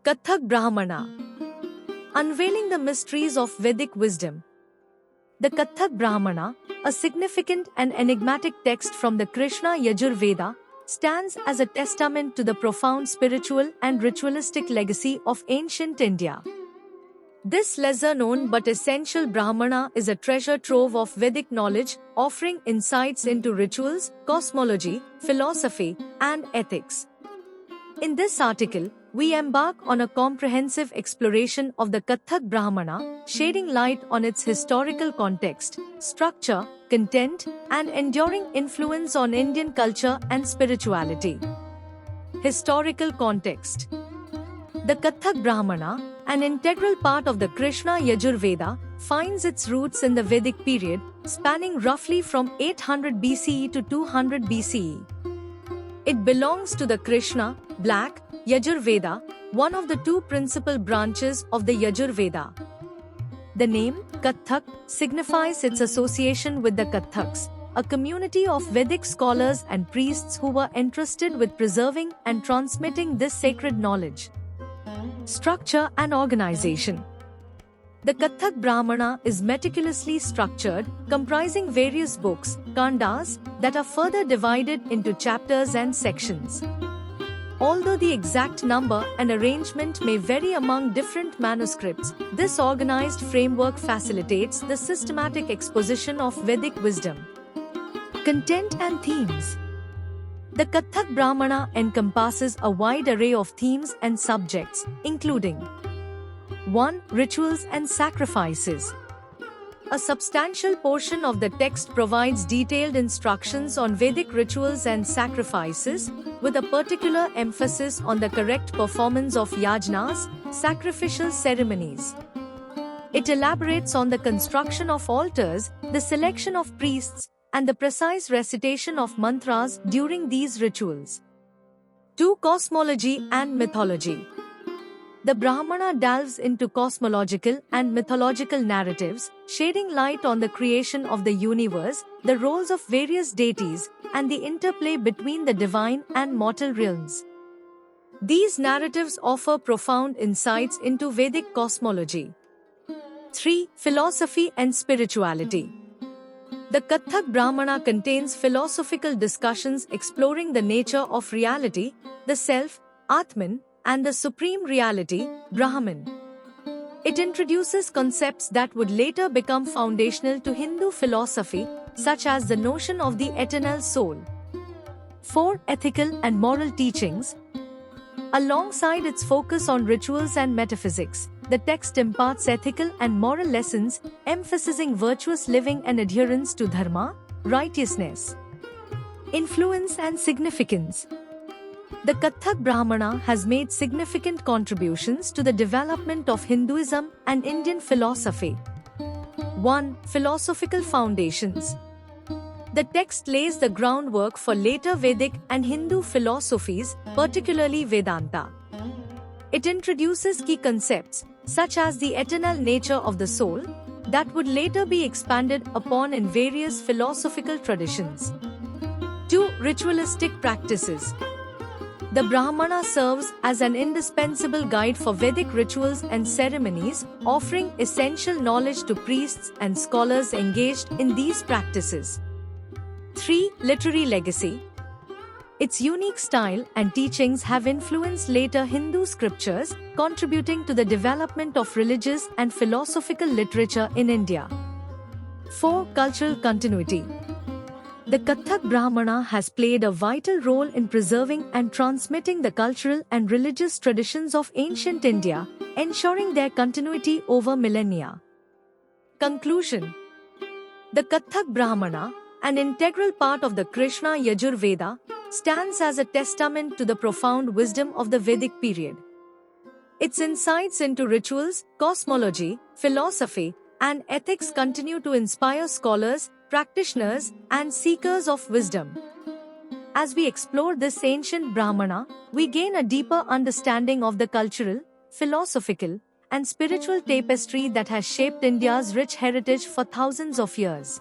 Kathak Brahmana, unveiling the mysteries of Vedic wisdom. The Kathak Brahmana, a significant and enigmatic text from the Krishna Yajur Veda, stands as a testament to the profound spiritual and ritualistic legacy of ancient India. This lesser-known but essential Brahmana is a treasure trove of Vedic knowledge, offering insights into rituals, cosmology, philosophy, and ethics. In this article, we embark on a comprehensive exploration of the Kathak Brahmana, shedding light on its historical context, structure, content, and enduring influence on Indian culture and spirituality. Historical context. The Kathak Brahmana, an integral part of the Krishna Yajur Veda, finds its roots in the Vedic period, spanning roughly from 800 BCE to 200 BCE. It belongs to the Krishna, Black, Yajur Veda, one of the two principal branches of the Yajur Veda. The name, Kathak, signifies its association with the Kathaks, a community of Vedic scholars and priests who were entrusted with preserving and transmitting this sacred knowledge. Structure and organization. The Kathak Brahmana is meticulously structured, comprising various books, kandas, that are further divided into chapters and sections. Although the exact number and arrangement may vary among different manuscripts, this organized framework facilitates the systematic exposition of Vedic wisdom. Content and themes. The Kathak Brahmana encompasses a wide array of themes and subjects, including 1. Rituals and sacrifices. A substantial portion of the text provides detailed instructions on Vedic rituals and sacrifices, with a particular emphasis on the correct performance of yajnas, sacrificial ceremonies. It elaborates on the construction of altars, the selection of priests, and the precise recitation of mantras during these rituals. 2. Cosmology and mythology. The Brahmana delves into cosmological and mythological narratives, shedding light on the creation of the universe, the roles of various deities, and the interplay between the divine and mortal realms. These narratives offer profound insights into Vedic cosmology. 3. Philosophy and spirituality. The Kathak Brahmana contains philosophical discussions exploring the nature of reality, the self, Atman, and the supreme reality, Brahman. It introduces concepts that would later become foundational to Hindu philosophy, such as the notion of the eternal soul. 4. Ethical and moral teachings. Alongside its focus on rituals and metaphysics, the text imparts ethical and moral lessons, emphasizing virtuous living and adherence to dharma, righteousness. Influence and significance. The Kathak Brahmana has made significant contributions to the development of Hinduism and Indian philosophy. 1. Philosophical foundations. The text lays the groundwork for later Vedic and Hindu philosophies, particularly Vedanta. It introduces key concepts, such as the eternal nature of the soul, that would later be expanded upon in various philosophical traditions. 2. Ritualistic practices. The Brahmana serves as an indispensable guide for Vedic rituals and ceremonies, offering essential knowledge to priests and scholars engaged in these practices. 3. Literary legacy. Its unique style and teachings have influenced later Hindu scriptures, contributing to the development of religious and philosophical literature in India. 4. Cultural continuity. The Kathak Brahmana has played a vital role in preserving and transmitting the cultural and religious traditions of ancient India, ensuring their continuity over millennia. Conclusion. The Kathak Brahmana, an integral part of the Krishna Yajur Veda, stands as a testament to the profound wisdom of the Vedic period. Its insights into rituals, cosmology, philosophy, and ethics continue to inspire scholars, practitioners, and seekers of wisdom. As we explore this ancient Brahmana, we gain a deeper understanding of the cultural, philosophical, and spiritual tapestry that has shaped India's rich heritage for thousands of years.